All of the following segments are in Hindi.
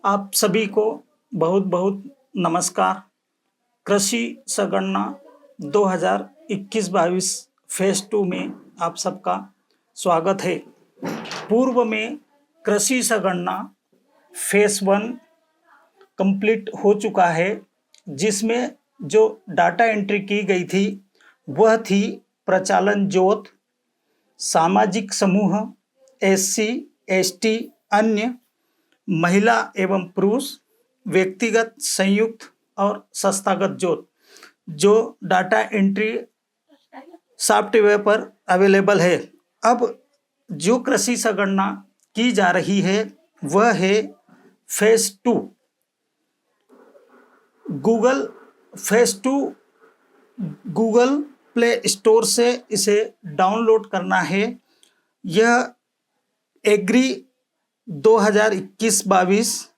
आप सभी को बहुत बहुत नमस्कार। कृषि संगणना 2021-22 फेज 2 में आप सबका स्वागत है। पूर्व में कृषि संगणना फेज 1 कंप्लीट हो चुका है, जिसमें जो डाटा एंट्री की गई थी वह थी प्रचालन जोत, सामाजिक समूह, एससी, एसटी, अन्य, महिला एवं पुरुष, व्यक्तिगत, संयुक्त और संस्थागत जोत। जो डाटा एंट्री सॉफ्टवेयर पर अवेलेबल है। अब जो कृषि संगणना की जा रही है वह है phase 2। Phase 2 Google play store से इसे डाउनलोड करना है। यह एग्री 2021-22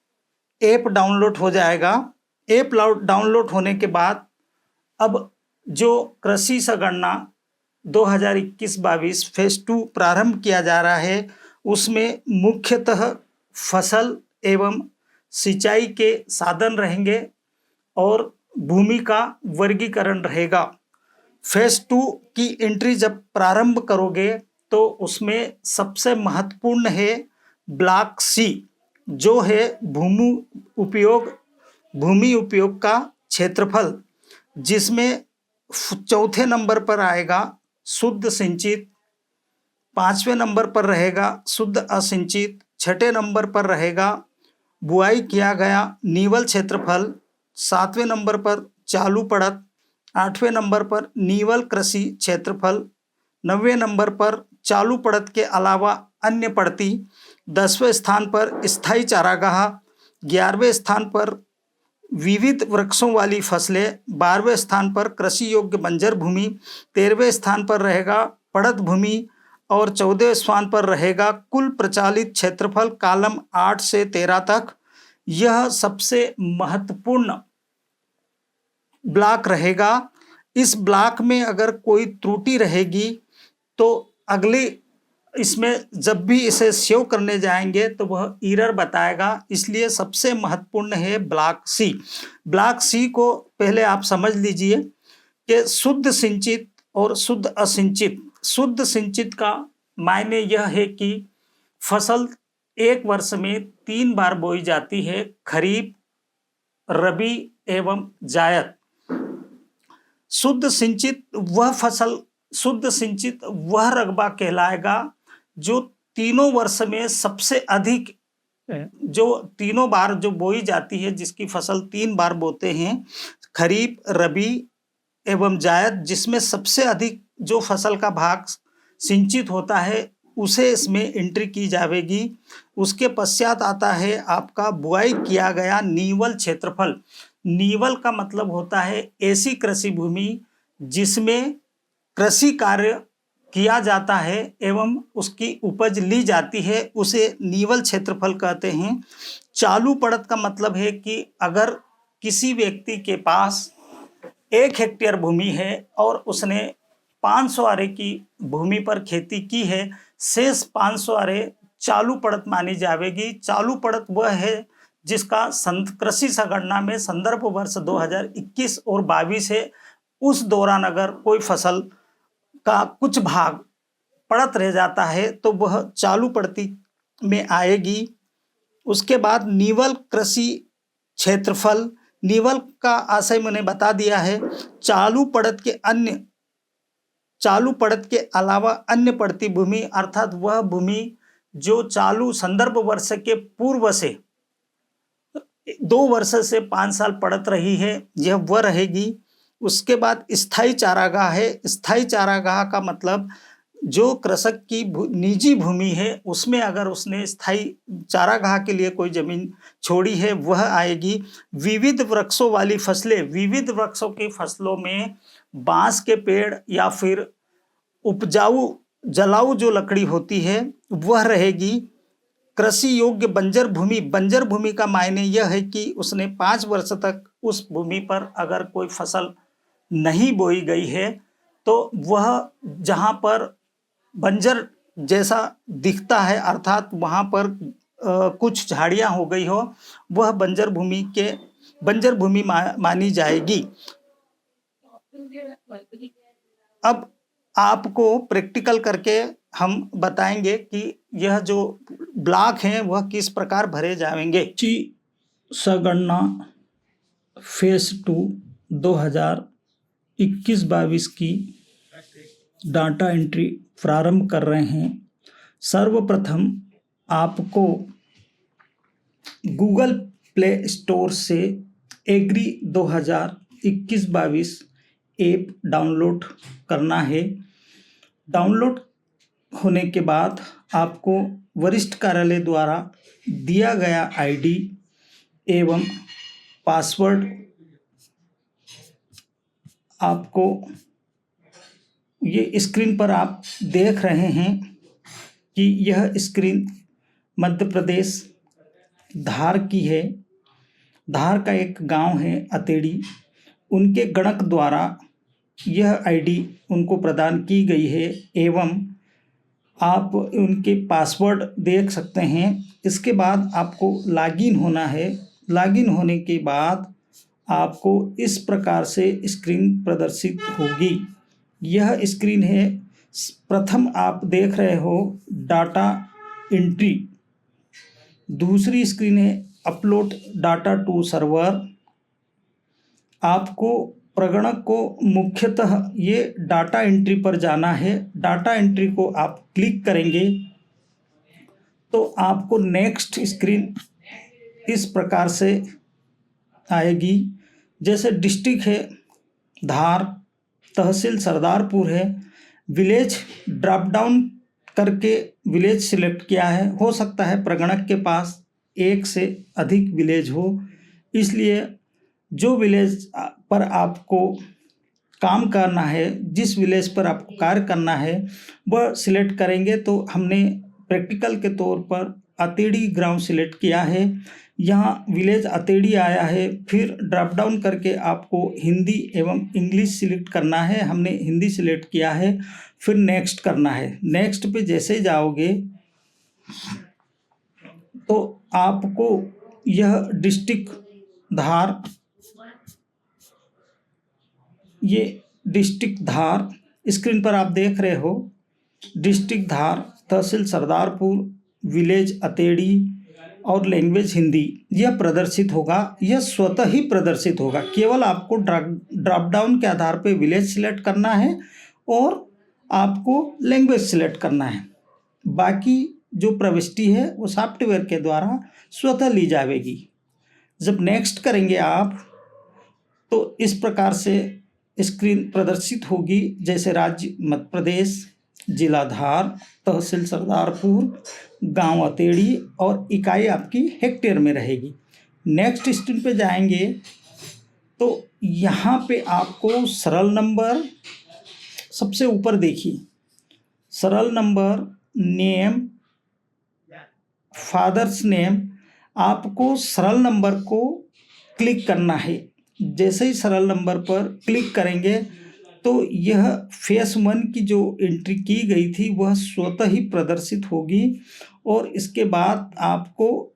ऐप डाउनलोड हो जाएगा। ऐप डाउनलोड होने के बाद अब जो कृषि संगणना 2021-22 फेज 2 प्रारंभ किया जा रहा है, उसमें मुख्यतः फसल एवं सिंचाई के साधन रहेंगे और भूमि का वर्गीकरण रहेगा। फेज 2 की एंट्री जब प्रारंभ करोगे तो उसमें सबसे महत्वपूर्ण है ब्लॉक सी, जो है भूमि उपयोग का क्षेत्रफल, जिसमें चौथे नंबर पर आएगा शुद्ध सिंचित, पांचवें नंबर पर रहेगा शुद्ध असिंचित, छठे नंबर पर रहेगा बुआई किया गया नीवल क्षेत्रफल, सातवें नंबर पर चालू पड़त, आठवें नंबर पर नीवल कृषि क्षेत्रफल, नौवें नंबर पर चालू पड़त के अलावा अन्य पड़ती, 10वें स्थान पर स्थायी चारागाह, 11वें स्थान पर विविध वृक्षों वाली फसलें, 12वें स्थान पर कृषि योग्य बंजर भूमि, 13वें स्थान पर रहेगा पड़त भूमि और 14वें स्थान पर रहेगा कुल प्रचालित क्षेत्रफल कॉलम 8 से 13 तक। यह सबसे महत्वपूर्ण ब्लॉक रहेगा। इस ब्लॉक में अगर कोई त्रुटि रहेगी तो अगले इसमें जब भी इसे सेव करने जाएंगे तो वह एरर बताएगा। इसलिए सबसे महत्वपूर्ण है ब्लॉक सी। ब्लॉक सी को पहले आप समझ लीजिए कि शुद्ध सिंचित और शुद्ध असिंचित। शुद्ध सिंचित का मायने यह है कि फसल एक वर्ष में 3 बार बोई जाती है, खरीफ, रबी एवं जायद। शुद्ध सिंचित वह रकबा कहलाएगा जो तीनों वर्ष में सबसे अधिक, जो तीनों बार जो बोई जाती है, जिसकी फसल 3 बार बोते हैं, खरीफ, रबी एवं जायद, जिसमें सबसे अधिक जो फसल का भाग सिंचित होता है उसे इसमें एंट्री की जाएगी। उसके पश्चात आता है आपका बुआई किया गया नीवल क्षेत्रफल। नीवल का मतलब होता है ऐसी कृषि भूमि जिसमें कृषि कार्य किया जाता है एवं उसकी उपज ली जाती है, उसे नीवल क्षेत्रफल कहते हैं। चालू पड़त का मतलब है कि अगर किसी व्यक्ति के पास 1 हेक्टेयर भूमि है और उसने 500 आरे की भूमि पर खेती की है, शेष 500 आरे चालू पड़त मानी जाएगी। चालू पड़त वह है जिसका कृषि संगणना में संदर्भ वर्ष 2021 और 22 है। उस दौरान अगर कोई फसल का कुछ भाग पड़त रह जाता है तो वह चालू पड़ती में आएगी। उसके बाद नीवल कृषि क्षेत्रफल, नीवल का आशय मैंने बता दिया है। चालू पड़त के अलावा अन्य पड़ती भूमि, अर्थात वह भूमि जो चालू संदर्भ वर्ष के पूर्व से 2 वर्ष से 5 साल पड़त रही है, यह वह रहेगी। उसके बाद स्थायी चारागाह है। स्थायी चारागाह का मतलब जो कृषक की निजी भूमि है उसमें अगर उसने स्थायी चारागाह के लिए कोई जमीन छोड़ी है वह आएगी। विविध वृक्षों वाली फसलें, विविध वृक्षों की फसलों में बांस के पेड़ या फिर उपजाऊ जलाऊ जो लकड़ी होती है वह रहेगी। कृषि योग्य बंजर भूमि का मायने यह है कि उसने 5 वर्ष तक उस भूमि पर अगर कोई फसल नहीं बोई गई है तो वह जहाँ पर बंजर जैसा दिखता है, अर्थात वहाँ पर कुछ झाड़ियाँ हो गई हो, वह बंजर भूमि मानी जाएगी। अब आपको प्रैक्टिकल करके हम बताएंगे कि यह जो ब्लॉक हैं वह किस प्रकार भरे जाएंगे। संगणना फेज 2 2021-22 की डाटा एंट्री प्रारंभ कर रहे हैं। सर्वप्रथम आपको गूगल प्ले स्टोर से एग्री 2021-22 ऐप डाउनलोड करना है। डाउनलोड होने के बाद आपको वरिष्ठ कार्यालय द्वारा दिया गया आईडी एवं पासवर्ड आपको ये स्क्रीन पर आप देख रहे हैं कि यह स्क्रीन मध्य प्रदेश धार की है। धार का एक गांव है अतेड़ी, उनके गणक द्वारा यह आईडी उनको प्रदान की गई है एवं आप उनके पासवर्ड देख सकते हैं। इसके बाद आपको लॉगिन होना है। लॉगिन होने के बाद आपको इस प्रकार से स्क्रीन प्रदर्शित होगी। यह स्क्रीन है, प्रथम आप देख रहे हो डाटा एंट्री, दूसरी स्क्रीन है अपलोड डाटा टू सर्वर। आपको प्रगणक को मुख्यतः ये डाटा एंट्री पर जाना है। डाटा एंट्री को आप क्लिक करेंगे तो आपको नेक्स्ट स्क्रीन इस प्रकार से आएगी। जैसे डिस्ट्रिक्ट है धार, तहसील सरदारपुर है, विलेज ड्रॉप डाउन करके विलेज सिलेक्ट किया है। हो सकता है प्रगणक के पास एक से अधिक विलेज हो, इसलिए जो विलेज पर आपको काम करना है, जिस विलेज पर आपको कार्य करना है वह सिलेक्ट करेंगे। तो हमने प्रैक्टिकल के तौर पर अतेड़ी ग्राम सिलेक्ट किया है। यहाँ विलेज अतेड़ी आया है। फिर ड्रॉप डाउन करके आपको हिंदी एवं इंग्लिश सिलेक्ट करना है। हमने हिंदी सिलेक्ट किया है। फिर नेक्स्ट करना है। नेक्स्ट पे जैसे जाओगे तो आपको यह डिस्ट्रिक्ट धार, ये डिस्ट्रिक्ट धार स्क्रीन पर आप देख रहे हो, डिस्ट्रिक्ट धार, तहसील सरदारपुर, विलेज अतेड़ी और लैंग्वेज हिंदी, यह प्रदर्शित होगा। यह स्वतः ही प्रदर्शित होगा। केवल आपको ड्रॉप डाउन के आधार पर विलेज सिलेक्ट करना है और आपको लैंग्वेज सिलेक्ट करना है। बाकी जो प्रविष्टि है वो सॉफ्टवेयर के द्वारा स्वतः ली जाएगी। जब नेक्स्ट करेंगे आप तो इस प्रकार से स्क्रीन प्रदर्शित होगी। जैसे राज्य मध्य प्रदेश, जिला धार, तहसील सरदारपुर, गांव अतेड़ी और इकाई आपकी हेक्टेयर में रहेगी। नेक्स्ट स्क्रीन पे जाएंगे तो यहाँ पे आपको सरल नंबर, सबसे ऊपर देखिए सरल नंबर, नेम, फादर्स नेम, आपको सरल नंबर को क्लिक करना है। जैसे ही सरल नंबर पर क्लिक करेंगे तो यह फेस 1 की जो एंट्री की गई थी वह स्वतः ही प्रदर्शित होगी और इसके बाद आपको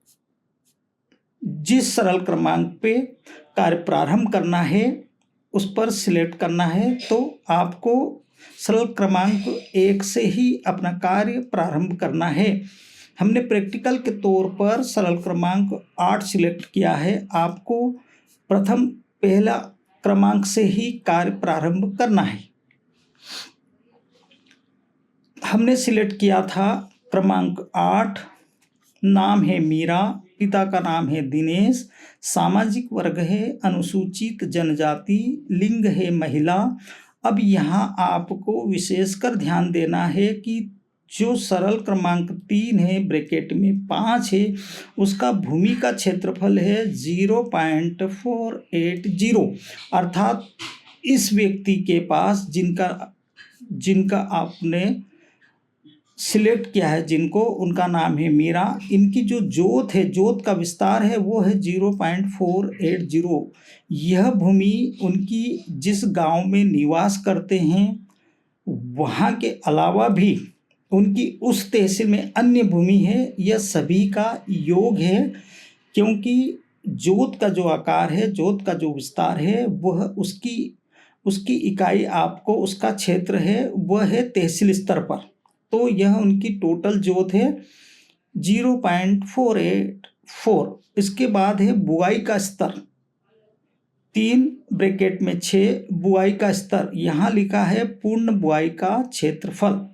जिस सरल क्रमांक पे कार्य प्रारंभ करना है उस पर सिलेक्ट करना है। तो आपको सरल क्रमांक 1 से ही अपना कार्य प्रारंभ करना है। हमने प्रैक्टिकल के तौर पर सरल क्रमांक 8 सिलेक्ट किया है। आपको प्रथम पहला क्रमांक से ही कार्य प्रारंभ करना है। हमने सिलेक्ट किया था क्रमांक 8, नाम है मीरा, पिता का नाम है दिनेश, सामाजिक वर्ग है अनुसूचित जनजाति, लिंग है महिला। अब यहाँ आपको विशेषकर ध्यान देना है कि जो सरल क्रमांक 3 है ब्रैकेट में 5 है, उसका भूमि का क्षेत्रफल है 0.480। अर्थात इस व्यक्ति के पास जिनका आपने सिलेक्ट किया है, जिनको, उनका नाम है मीरा, इनकी जो जोत है, जोत का विस्तार है वो है 0.480। यह भूमि उनकी जिस गांव में निवास करते हैं वहाँ के अलावा भी उनकी उस तहसील में अन्य भूमि है, यह सभी का योग है, क्योंकि जोत का जो आकार है, जोत का जो विस्तार है, वह उसकी इकाई आपको उसका क्षेत्र है वह है तहसील स्तर पर। तो यह उनकी टोटल जोत है 0.484। इसके बाद है बुआई का स्तर, 3 ब्रैकेट में 6 बुआई का स्तर। यहाँ लिखा है पूर्ण बुआई का क्षेत्रफल।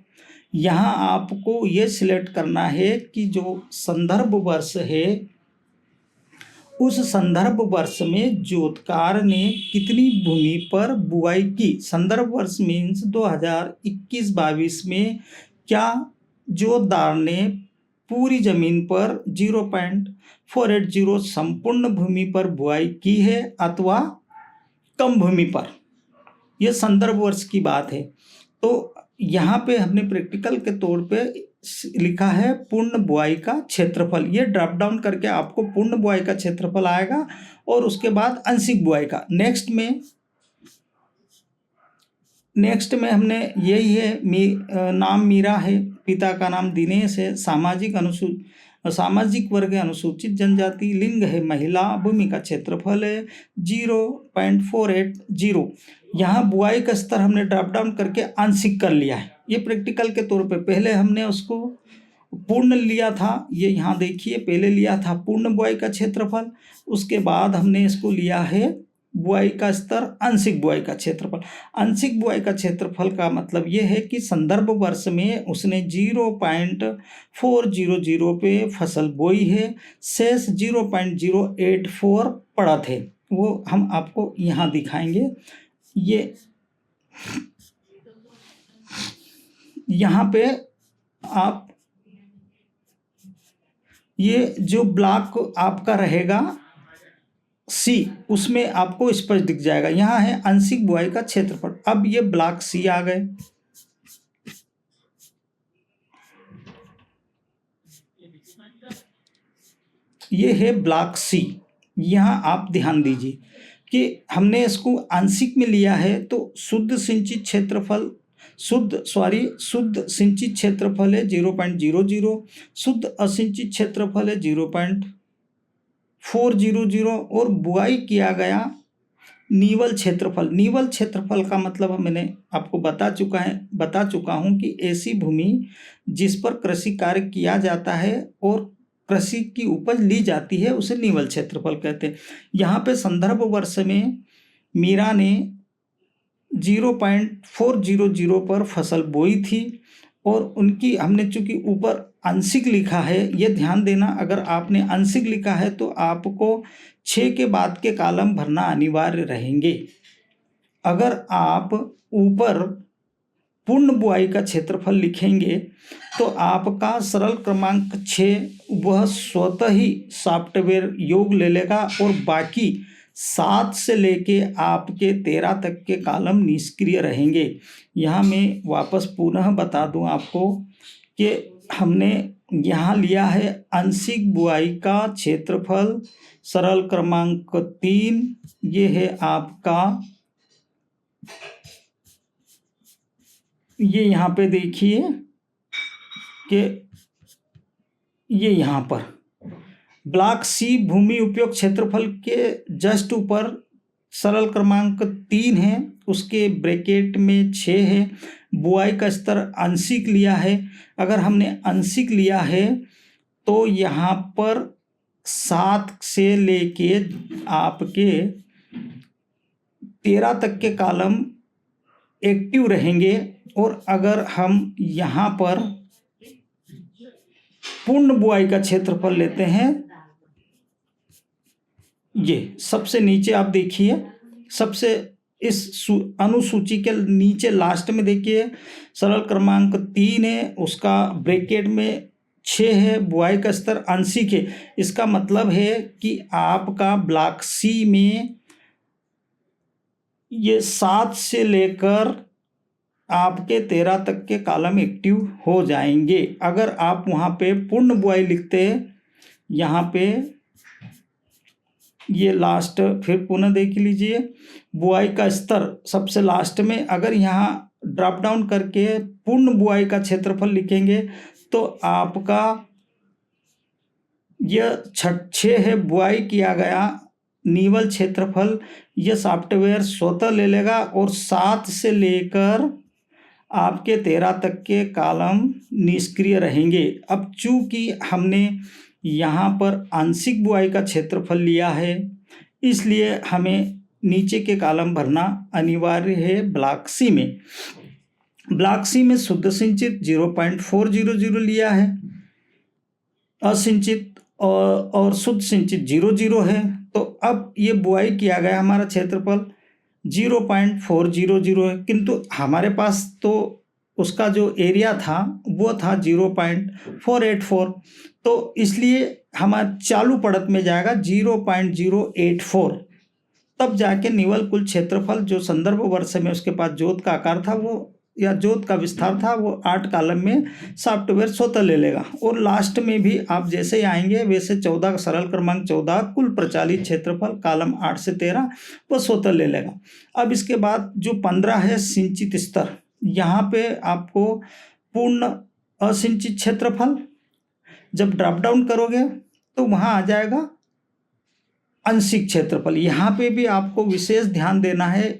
यहाँ आपको ये सिलेक्ट करना है कि जो संदर्भ वर्ष है उस संदर्भ वर्ष में जोतकार ने कितनी भूमि पर बुआई की। संदर्भ वर्ष मीन्स 2021-22 में क्या जोतदार ने पूरी जमीन पर 0.480 संपूर्ण भूमि पर बुआई की है अथवा कम भूमि पर। यह संदर्भ वर्ष की बात है। तो यहाँ पे हमने प्रैक्टिकल के तौर पे लिखा है पूर्ण बुआई का क्षेत्रफल। ये ड्रॉप डाउन करके आपको पूर्ण बुआई का क्षेत्रफल आएगा और उसके बाद आंशिक बुआई का। नेक्स्ट में हमने यही है, नाम मीरा है, पिता का नाम दिनेश है, सामाजिक वर्ग है अनुसूचित जनजाति, लिंग है महिला, भूमि का क्षेत्रफल है 0.480। यहाँ बुआई का स्तर हमने ड्रॉप डाउन करके आंशिक कर लिया है। ये प्रैक्टिकल के तौर पे पहले हमने उसको पूर्ण लिया था, ये यहाँ देखिए पहले लिया था पूर्ण बुआई का क्षेत्रफल, उसके बाद हमने इसको लिया है बुआई का स्तर, आंशिक बुआई का क्षेत्रफल। आंशिक बुआई का क्षेत्रफल का मतलब ये है कि संदर्भ वर्ष में उसने 0.400 पे फसल बोई है, शेष 0.084 पड़ा थे, वो हम आपको यहाँ दिखाएंगे। ये यहाँ पे आप ये जो ब्लॉक आपका रहेगा सी, उसमें आपको स्पष्ट दिख जाएगा। यहाँ है आंशिक बुआई का क्षेत्रफल। अब ये ब्लॉक सी आ गए। ये है ब्लॉक सी। यहाँ आप ध्यान दीजिए कि हमने इसको आंशिक में लिया है तो शुद्ध सिंचित क्षेत्रफल शुद्ध सिंचित क्षेत्रफल है 0.00, शुद्ध असिंचित क्षेत्रफल है 0.400 और बुआई किया गया नीवल क्षेत्रफल का मतलब मैंने आपको बता चुका हूँ कि ऐसी भूमि जिस पर कृषि कार्य किया जाता है और कृषि की उपज ली जाती है उसे नीवल क्षेत्रफल कहते हैं। यहाँ पे संदर्भ वर्ष में मीरा ने 0.400 पर फसल बोई थी और उनकी हमने चूंकि ऊपर आंशिक लिखा है, ये ध्यान देना, अगर आपने आंशिक लिखा है तो आपको 6 के बाद के कॉलम भरना अनिवार्य रहेंगे। अगर आप ऊपर पूर्ण बुआई का क्षेत्रफल लिखेंगे तो आपका सरल क्रमांक 6 वह स्वतः ही सॉफ्टवेयर योग ले लेगा और बाकी 7 से लेके आपके 13 तक के कॉलम निष्क्रिय रहेंगे। यहाँ मैं वापस पुनः बता दूं आपको कि हमने यहाँ लिया है आंशिक बुआई का क्षेत्रफल, सरल क्रमांक 3, ये है आपका, ये यहाँ पे देखिए कि ये यहाँ पर ब्लॉक सी भूमि उपयोग क्षेत्रफल के जस्ट ऊपर सरल क्रमांक 3 है, उसके ब्रैकेट में 6 है, बुआई का स्तर आंशिक लिया है। अगर हमने आंशिक लिया है तो यहाँ पर 7 से लेके आपके 13 तक के कॉलम एक्टिव रहेंगे और अगर हम यहाँ पर पूर्ण बुआई का क्षेत्रफल लेते हैं, ये सबसे नीचे आप देखिए, सबसे इस अनुसूची के नीचे लास्ट में देखिए सरल क्रमांक 3 है, उसका ब्रैकेट में 6 है, बुआई का स्तर आंशिक है। इसका मतलब है कि आपका ब्लॉक सी में ये 7 से लेकर आपके 13 तक के कॉलम एक्टिव हो जाएंगे। अगर आप वहाँ पे पूर्ण बुआई लिखते हैं, यहाँ पे ये लास्ट, फिर पुनः देख लीजिए बुआई का स्तर सबसे लास्ट में, अगर यहाँ ड्रॉप डाउन करके पूर्ण बुआई का क्षेत्रफल लिखेंगे तो आपका यह 6 है बुआई किया गया निवल क्षेत्रफल, यह सॉफ्टवेयर स्वतः ले लेगा और 7 से लेकर आपके 13 तक के कॉलम निष्क्रिय रहेंगे। अब चूंकि हमने यहाँ पर आंशिक बुआई का क्षेत्रफल लिया है, इसलिए हमें नीचे के कॉलम भरना अनिवार्य है। ब्लॉक सी में शुद्ध सिंचित 0.400 लिया है, असिंचित और शुद्ध सिंचित 0 है। तो अब ये बुआई किया गया हमारा क्षेत्रफल 0.400 है, किंतु हमारे पास तो उसका जो एरिया था वो था 0.484, तो इसलिए हमारा चालू पड़त में जाएगा 0.084। तब जाके निवल कुल क्षेत्रफल जो संदर्भ वर्ष में उसके पास जोत का आकार था वो या जोत का विस्तार था वो 8 कॉलम में सॉफ्टवेयर स्वतः ले लेगा। और लास्ट में भी आप जैसे ही आएंगे वैसे 14 सरल क्रमांक 14 कुल प्रचालित क्षेत्रफल कॉलम 8 से 13 वो स्वतः ले लेगा। अब इसके बाद जो 15 है सिंचित स्तर, यहाँ पे आपको पूर्ण असिंचित क्षेत्रफल जब ड्रॉप डाउन करोगे तो वहाँ आ जाएगा आंशिक क्षेत्रफल। यहाँ पे भी आपको विशेष ध्यान देना है,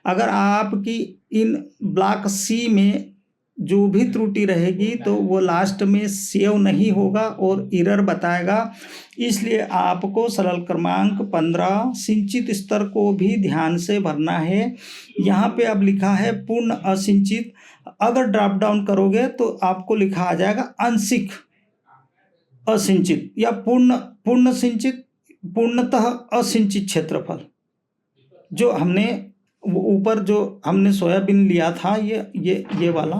अगर आपकी इन ब्लॉक सी में जो भी त्रुटि रहेगी तो वो लास्ट में सेव नहीं होगा और एरर बताएगा। इसलिए आपको सरल क्रमांक 15 सिंचित स्तर को भी ध्यान से भरना है। यहाँ पे अब लिखा है पूर्ण असिंचित, अगर ड्रॉप डाउन करोगे तो आपको लिखा आ जाएगा आंशिक असिंचित या पूर्ण सिंचित, पूर्णतः असिंचित क्षेत्रफल। जो हमने ऊपर जो हमने सोयाबीन लिया था ये वाला,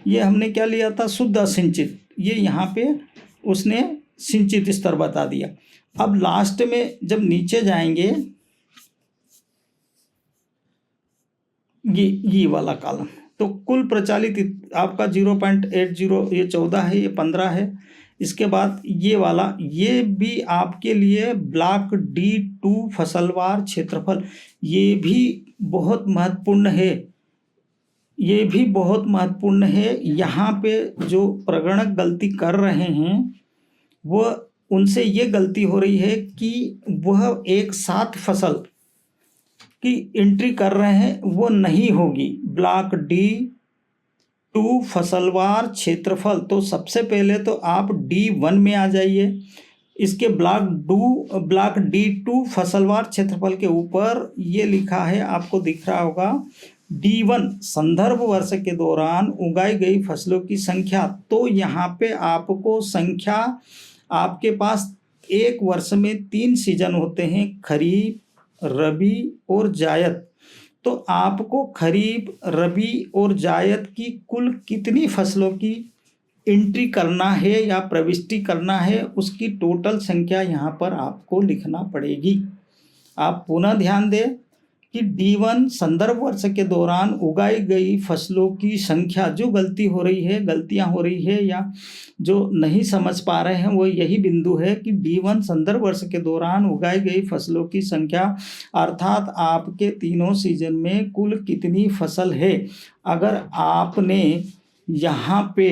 ये हमने क्या लिया था शुद्ध असिंचित, ये यहाँ पे उसने सिंचित स्तर बता दिया। अब लास्ट में जब नीचे जाएंगे ये वाला कॉलम, तो कुल प्रचालित आपका 0.80 ये 14 है, ये 15 है। इसके बाद ये वाला, ये भी आपके लिए ब्लॉक D2 फसलवार क्षेत्रफल, ये भी बहुत महत्वपूर्ण है, ये भी बहुत महत्वपूर्ण है। यहाँ पे जो प्रगणक गलती कर रहे हैं वह उनसे ये गलती हो रही है कि वह एक साथ फसल की एंट्री कर रहे हैं, वो नहीं होगी। ब्लॉक D2 फसलवार क्षेत्रफल, तो सबसे पहले तो आप D1 में आ जाइए। इसके ब्लॉक D2 फसलवार क्षेत्रफल के ऊपर ये लिखा है, आपको दिख रहा होगा D1 संदर्भ वर्ष के दौरान उगाई गई फसलों की संख्या। तो यहाँ पे आपको संख्या, आपके पास एक वर्ष में 3 सीजन होते हैं, खरीफ, रबी और जायद। तो आपको खरीफ, रबी और जायद की कुल कितनी फसलों की एंट्री करना है या प्रविष्टि करना है, उसकी टोटल संख्या यहाँ पर आपको लिखना पड़ेगी। आप पुनः ध्यान दें कि D1 संदर्भ वर्ष के दौरान उगाई गई फसलों की संख्या, जो गलतियाँ हो रही है या जो नहीं समझ पा रहे हैं वो यही बिंदु है कि D1 संदर्भ वर्ष के दौरान उगाई गई फसलों की संख्या, अर्थात आपके तीनों सीजन में कुल कितनी फसल है। अगर आपने यहाँ पे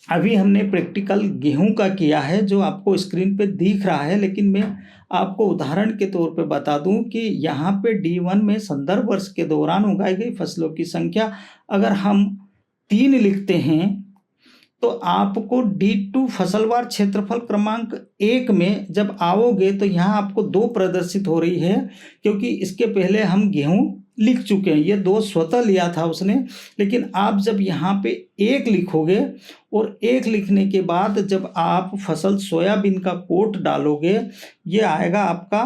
अभी हमने प्रैक्टिकल गेहूं का किया है जो आपको स्क्रीन पे दिख रहा है, लेकिन मैं आपको उदाहरण के तौर पे बता दूं कि यहाँ पे D1 में संदर्भ वर्ष के दौरान उगाई गई फसलों की संख्या अगर हम 3 लिखते हैं तो आपको D2 फसलवार क्षेत्रफल क्रमांक 1 में जब आओगे तो यहाँ आपको 2 प्रदर्शित हो रही है, क्योंकि इसके पहले हम गेहूं लिख चुके हैं, ये 2 स्वतः लिया था उसने। लेकिन आप जब यहाँ पे 1 लिखोगे और 1 लिखने के बाद जब आप फसल सोयाबीन का कोड डालोगे, ये आएगा आपका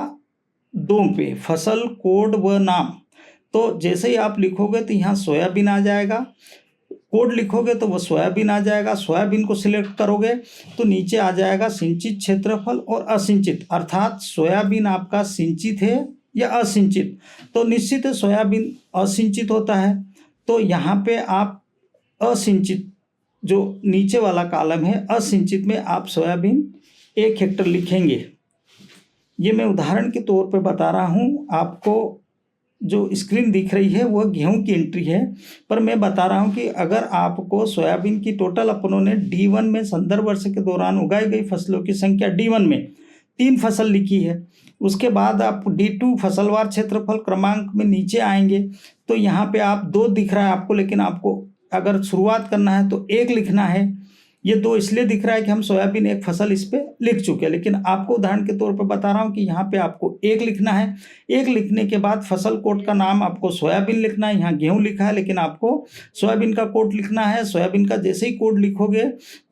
2 पे फसल कोड व नाम। तो जैसे ही आप लिखोगे तो यहाँ सोयाबीन आ जाएगा, कोड लिखोगे तो वो सोयाबीन आ जाएगा। सोयाबीन को सिलेक्ट करोगे तो नीचे आ जाएगा सिंचित क्षेत्रफल और असिंचित, अर्थात सोयाबीन आपका सिंचित है या असिंचित। तो निश्चित है सोयाबीन असिंचित होता है, तो यहाँ पे आप असिंचित जो नीचे वाला कॉलम है असिंचित में आप सोयाबीन 1 हेक्टेयर लिखेंगे। ये मैं उदाहरण के तौर पे बता रहा हूँ, आपको जो स्क्रीन दिख रही है वह गेहूं की एंट्री है। पर मैं बता रहा हूं कि अगर आपको सोयाबीन की टोटल अपनों ने D1 में संदर्भ वर्ष के दौरान उगाई गई फसलों की संख्या D1 में 3 फसल लिखी है, उसके बाद आप D2 फसलवार क्षेत्रफल क्रमांक में नीचे आएंगे तो यहाँ पे आप 2 दिख रहा है आपको, लेकिन आपको अगर शुरुआत करना है तो 1 लिखना है। ये 2 इसलिए दिख रहा है कि हम सोयाबीन एक फसल इस पे लिख चुके हैं, लेकिन आपको उदाहरण के तौर पर बता रहा हूँ कि यहाँ पे आपको 1 लिखना है। 1 लिखने के बाद फसल कोड का नाम आपको सोयाबीन लिखना है। यहाँ गेहूं लिखा है लेकिन आपको सोयाबीन का कोड लिखना है। सोयाबीन का जैसे ही कोड लिखोगे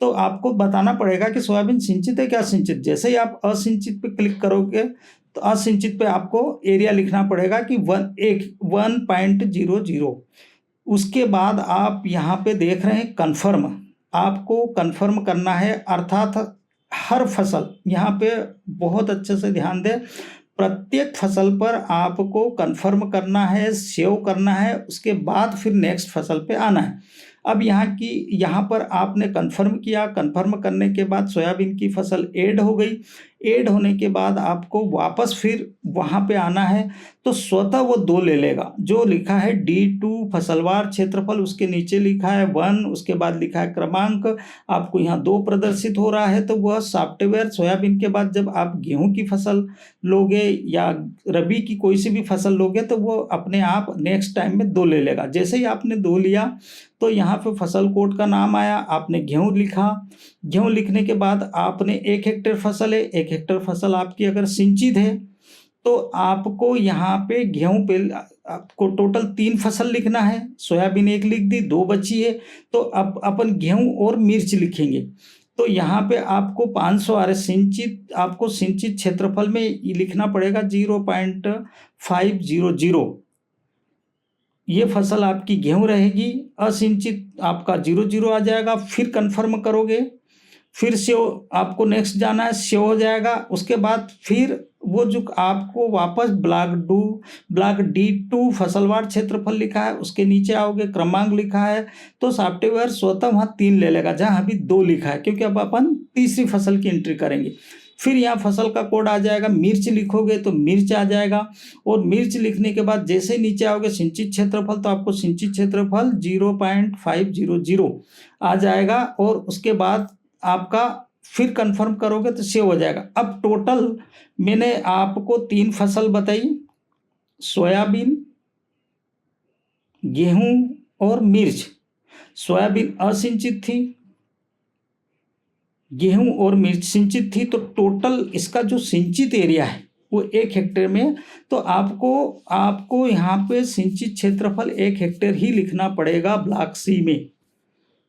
तो आपको बताना पड़ेगा कि सोयाबीन सिंचित है क्या सिंचित। जैसे ही आप असिंचित पे क्लिक करोगे तो असिंचित पे आपको एरिया लिखना पड़ेगा कि 1.00। उसके बाद आप यहाँ पे देख रहे हैं कन्फर्म, आपको कन्फर्म करना है, अर्थात हर फसल, यहाँ पे बहुत अच्छे से ध्यान दें, प्रत्येक फसल पर आपको कन्फर्म करना है, सेव करना है, उसके बाद फिर नेक्स्ट फसल पे आना है। अब यहाँ पर आपने कन्फर्म किया, कन्फर्म करने के बाद सोयाबीन की फसल ऐड हो गई। ऐड होने के बाद आपको वापस फिर वहाँ पे आना है तो स्वतः वो 2 ले लेगा। जो लिखा है D2 फसलवार क्षेत्रफल, उसके नीचे लिखा है 1, उसके बाद लिखा है क्रमांक, आपको यहाँ 2 प्रदर्शित हो रहा है। तो वह सॉफ्टवेयर सोयाबीन के बाद जब आप गेहूं की फसल लोगे या रबी की कोई सी भी फसल लोगे तो वो अपने आप नेक्स्ट टाइम में 2 ले लेगा। जैसे ही आपने 2 लिया तो यहाँ पे फसल कोड का नाम आया, आपने गेहूं लिखा। गेहूं लिखने के बाद आपने 1 हेक्टेयर फसल है, 1 हेक्टेयर फसल आपकी अगर सिंचित है तो आपको यहाँ पे गेहूं पे आपको टोटल 3 फसल लिखना है। सोयाबीन 1 लिख दी, 2 बची है, तो अब अपन गेहूं और मिर्च लिखेंगे। तो यहाँ पे आपको 500 आ रहे सिंचित, आपको सिंचित क्षेत्रफल में लिखना पड़ेगा 0.500। ये फसल आपकी गेहूं रहेगी। असिंचित आपका 00 आ जाएगा। फिर कन्फर्म करोगे, फिर से आपको नेक्स्ट जाना है, सेव हो जाएगा। उसके बाद फिर वो जो आपको वापस ब्लॉक D2 फसलवार क्षेत्रफल लिखा है उसके नीचे आओगे, क्रमांक लिखा है तो सॉफ्टवेयर स्वतः वहाँ 3 ले लेगा जहाँ अभी 2 लिखा है, क्योंकि अब अपन तीसरी फसल की एंट्री करेंगे। फिर यहाँ फसल का कोड आ जाएगा, मिर्च लिखोगे तो मिर्च आ जाएगा। और मिर्च लिखने के बाद जैसे नीचे आओगे सिंचित क्षेत्रफल, तो आपको सिंचित क्षेत्रफल 0.500 आ जाएगा। और उसके बाद आपका फिर कंफर्म करोगे तो सेव हो जाएगा। अब टोटल मैंने आपको 3 फसल बताई, सोयाबीन, गेहूं और मिर्च। सोयाबीन असिंचित थी, गेहूं और मिर्च सिंचित थी, तो टोटल इसका जो सिंचित एरिया है वो 1 हेक्टेयर में। तो आपको यहाँ पे सिंचित क्षेत्रफल 1 हेक्टेयर ही लिखना पड़ेगा ब्लॉक सी में।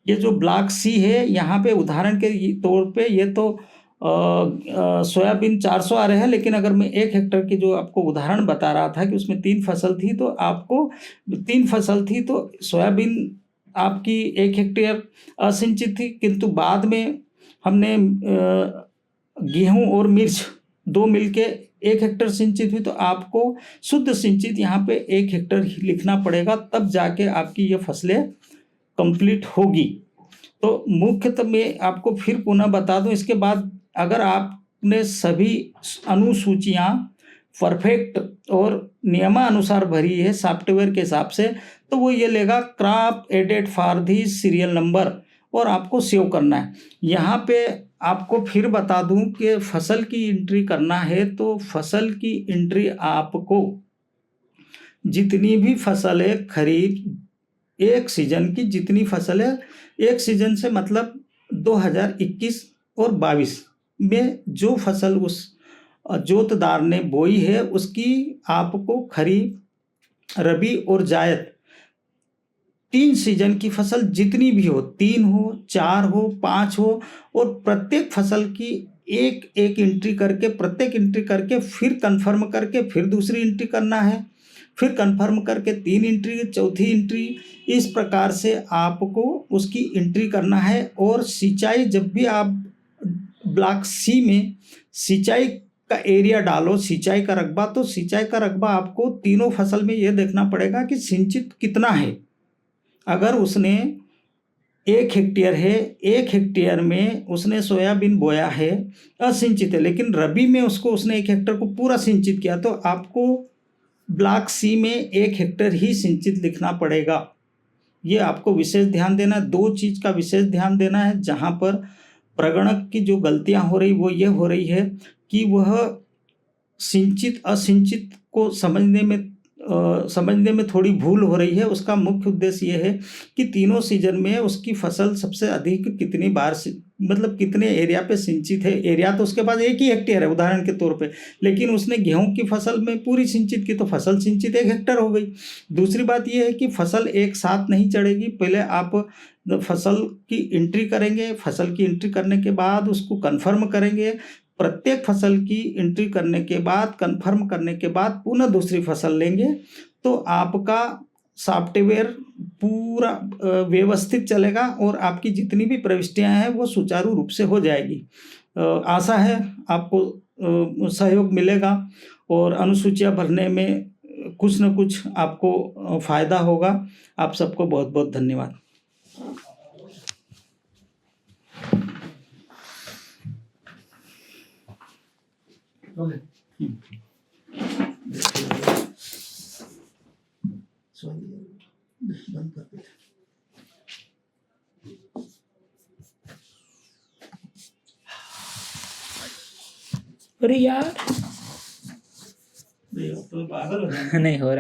ये जो ब्लॉक सी है यहाँ पे उदाहरण के तौर पे ये तो सोयाबीन 400 आ रहे हैं, लेकिन अगर मैं 1 हेक्टेयर की जो आपको उदाहरण बता रहा था कि उसमें 3 फसल थी, तो आपको 3 फसल थी तो सोयाबीन आपकी 1 हेक्टेयर असिंचित थी, किंतु बाद में हमने गेहूं और मिर्च 2 मिलके 1 हेक्टेयर सिंचित हुई, तो आपको शुद्ध सिंचित यहाँ पे 1 हेक्टेयर ही लिखना पड़ेगा, तब जाके आपकी ये फसलें कंप्लीट होगी। तो मुख्यतः मैं आपको फिर पुनः बता दूं, इसके बाद अगर आपने सभी अनुसूचियां परफेक्ट और नियमानुसार भरी है सॉफ्टवेयर के हिसाब से, तो वो ये लेगा crop added for the serial number और आपको सेव करना है। यहाँ पे आपको फिर बता दूं कि फसल की एंट्री करना है तो फसल की एंट्री आपको जितनी भी फसल है खरीफ एक सीजन की जितनी फसल है, एक सीजन से मतलब 2021 और 22 में जो फसल उस जोतदार ने बोई है उसकी आपको खरीफ, रबी और जायद 3 सीजन की फसल जितनी भी हो, 3 हो, 4 हो, 5 हो, और प्रत्येक फसल की एक एक एंट्री करके, प्रत्येक एंट्री करके फिर कंफर्म करके फिर दूसरी एंट्री करना है, फिर कंफर्म करके 3 एंट्री, चौथी एंट्री, इस प्रकार से आपको उसकी एंट्री करना है। और सिंचाई, जब भी आप ब्लॉक सी में सिंचाई का एरिया डालो, सिंचाई का रकबा, तो सिंचाई का रकबा आपको तीनों फसल में यह देखना पड़ेगा कि सिंचित कितना है। अगर उसने 1 हेक्टेयर है, 1 हेक्टेयर में उसने सोयाबीन बोया है, असिंचित है, लेकिन रबी में उसने 1 हेक्टेयर को पूरा सिंचित किया, तो आपको ब्लॉक सी में 1 हेक्टेयर ही सिंचित लिखना पड़ेगा। ये आपको विशेष ध्यान देना है। 2 चीज़ का विशेष ध्यान देना है। जहाँ पर प्रगणक की जो गलतियाँ हो रही वो ये हो रही है कि वह सिंचित असिंचित को समझने में थोड़ी भूल हो रही है। उसका मुख्य उद्देश्य ये है कि तीनों सीजन में उसकी फसल सबसे अधिक कितनी बार मतलब कितने एरिया पे सिंचित है। एरिया तो उसके पास 1 ही हेक्टेयर है उदाहरण के तौर पे, लेकिन उसने गेहूं की फसल में पूरी सिंचित की तो फसल सिंचित 1 हेक्टेयर हो गई। दूसरी बात यह है कि फसल एक साथ नहीं चढ़ेगी। पहले आप फसल की एंट्री करेंगे, फसल की एंट्री करने के बाद उसको कन्फर्म करेंगे। प्रत्येक फसल की एंट्री करने के बाद, कन्फर्म करने के बाद पुनः दूसरी फसल लेंगे तो आपका सॉफ्टवेयर पूरा व्यवस्थित चलेगा और आपकी जितनी भी प्रविष्टियां हैं वो सुचारू रूप से हो जाएगी। आशा है आपको सहयोग मिलेगा और अनुसूचियां भरने में कुछ न कुछ आपको फायदा होगा। आप सबको बहुत बहुत धन्यवाद। अरे यार तो पागल हो जाएंगे। नहीं हो रहा।